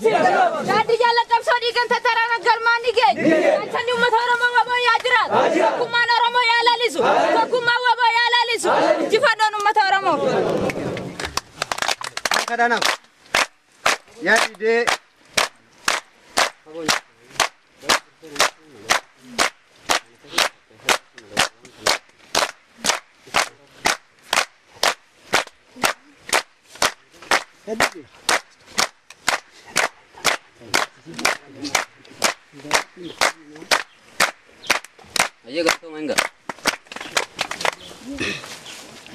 Jadi jalan kapsoni kan tataran galmani ge. Ansan ummat Oromo wabo ya jirat. Kumana Oromo ya lalisu. Kuma wabo ya lalisu. Jifadon ummat Oromo. Kadang. Ya ide. Ayo ganto mangga.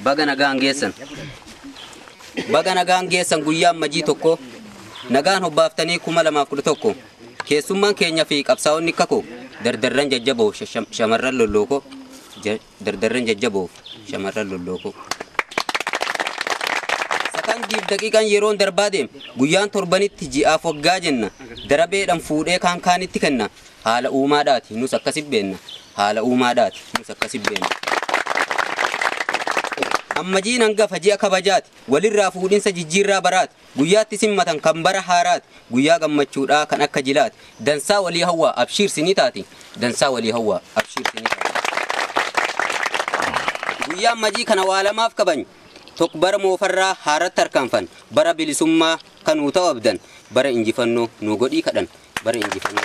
Baga nagaan geessan. Baga nagaan geessan guyyaa majii tokko nagaan hobbaaftanii 2011 keessummaan keenya fi qabsaa'onni kakoo dardarran jajjaboo shamarran lollookoo dardarran jajjaboo shamarran lollookoo. Sakandiif daqiiqaan yeroon darbaa deem guyyaan torbanitti ji'aaf waggaa jenna darabeedhaan fuudhee kaan kaanitti kenna haala uumaadhaati nus akkasi beenna haala uumaadhaati nus akkasi beenna. Ammajiin hangafa ji'a kabajaati walirraa fuudhinsa jijjiirraa baraati guyyaatti simmatan kan bara haaraati guyyaa gammachuudhaa kan akka jilaati dansaa walii hawwaa abshiirsinii taati dansaa walii hawwaa abshiirsinii taati. Guyyaa ammajii kana waa lamaaf kabany tokko bara moofarraa haaratti harkaanfan bara bilisummaa kanuu ta'u abdan bara injifannoo nuu godhii kadhan bara injifannoo.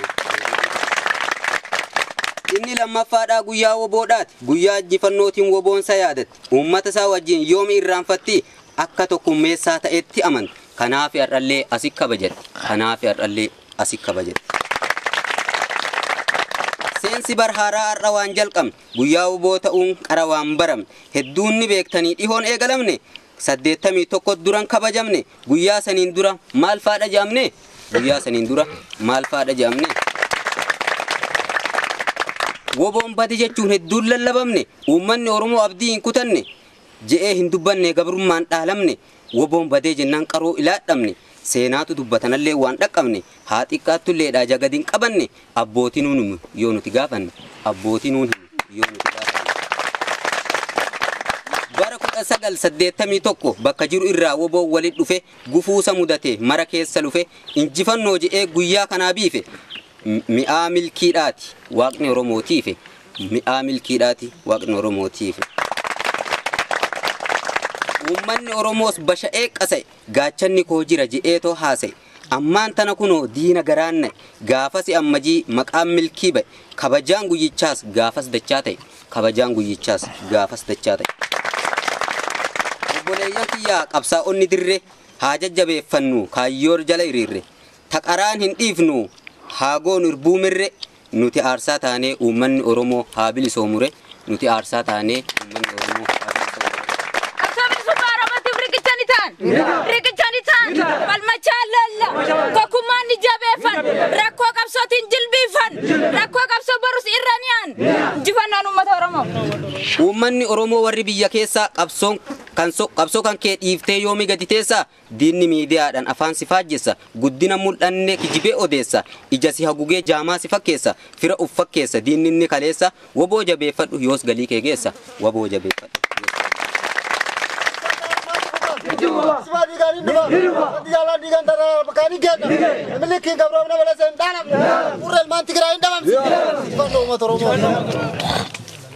Inni lammaffaadhaa guyyaa woboodhaati guyyaa injifannootiin woboonsa yaadatti uummata isaa wajjin yoomi irraanfatti akka tokkummeessaa ta'etti aman kanaaf har'allee asi kabajatti kanaaf har'allee asi kabajatti. Seensi bar haaraa har'a waan jalqabne guyyaa woboo ta'uun qara waan baramne hedduun ni beektanii dhihoon eegalamne 81 duran kabajamne guyyaa saniin dura maal faadha jaamne guyyaa saniin dura maal faadha jaamne. Woboon bade jechuun hedduun lallabamne uummanni Oromoo abdii hin kutanne je'ee hin dubbanne gabrummaan dhaalamne woboon badee jennaan qaroo ilaadhamne seenaatu dubbatanallee waan dhaqqabne haa xiqqaattulleedhaa jagadin qabanne abbootiin nuun yoo nuti gaafanne abbootiin nuun yoo nuti gaafanne. Bara 1981 bakka jiru irraa woboon walitti dhufe gufuusa mudate mara keessa lufe injifannoo je'ee guyyaa kanaa biife. Mi'aa milkiidhaati waaqni Oromootiife mi'aa milkiidhaati waaqni Oromootiife. Uummanni Oromoos basha'ee qasa'e gaachanni koo jira je'eetoo haasa'e ammaan tana kunoo diina garaanna gaafasi ammajii maqaan milkii ba'e kabajaan guyyichaas gaafas dachaa ta'e kabajaan guyyichaas gaafas dachaa ta'e. Obboleeyyan kiyyaa qabsaa'onni dirree haa jajjabeeffannu kaayyoor jala hiriirre taqaraan hin dhiifnu haagoon irbuumirre nuti aarsaa taanee uummanni Oromoo haa bilisoomure nuti aarsaa taanee uummanni Oromoo haa bilisoomure. Akkamin subaaramaatiif riqichani ta'an balmachaan lalla tokkummaan ni jabeeffan rakkoo qabsootiin jilbiifan rakkoo qabsoo barus irraniyaan injifannaan uummata Oromoo. Uummanni Oromoo warri biyya keessaa qabsoo kan kee dhiiftee yoomi gadi teessa diinni miidiyaadhaan afaan si faajjessa guddina mul'anne kijibee odeessa ija si hagugee jaamaa si fakkeessa fira uf fakkeessa diinni inni kaleessa woboo jabeeffadhu yoos galii kee geessa woboo jabeeffadhu.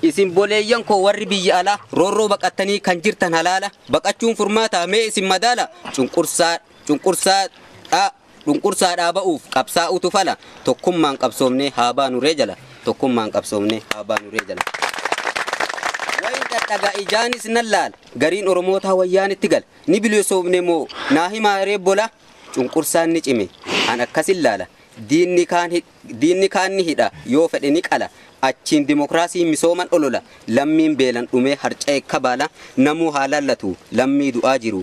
Isin boleeyyan koo warri biyya alaa roorroo baqattanii kan jirtan halaala baqachuun furmaata mee isin madaala cunqursaadhaa ba'uuf qabsaa'utu fala tokkummaan qabsoomnee haa baanuree jala tokkummaan qabsoomnee haa baanuree jala. Wayin dhadhagaa ijaanis nan laala gariin Oromootaa wayyaanitti gala ni bilisoomne moo naa himaa reebbola cunqursaan ni cime an akkasin laala diinni kaan ni hidha yoo fedhe ni qala. Achiin dimokiraasii misooman olola lammiin beelan dhumee harca'e kabaala namuu haa laallatu lammii du'aa jiru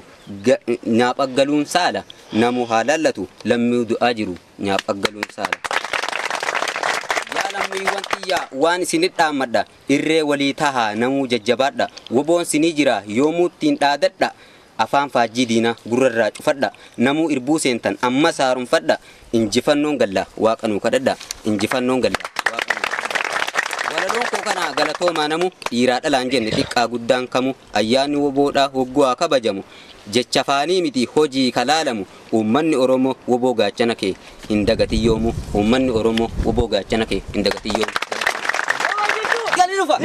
nyaapaggaluun saala namuu haa laallatu lammii du'aa jiru nyaapaggaluun saala. Yaa lammiiwwan xiyyaa waan isinit dhaammadha irree walii tahaa namuu jajjabaadha woboon sinii jira yoomuuttiin dhaadadha afaan faajjii diina gurrarraa cufadha namuu irbuu seentan amma saarumfadha injifannoon galla waaqanuu kadhadha injifannoon galla. Walaloo kana galatoomaa namu dhiiraa dhalaan jenne xiqqaa guddaan kamu ayyaanni woboodhaa hogguwaa kabajamu jecha faanii miti hojii kalaalamu uummanni Oromoo woboo gaachana kee hin dagatiyyoomu uummanni Oromoo woboo gaachana kee hin dagatiyyoomu. Galirufa.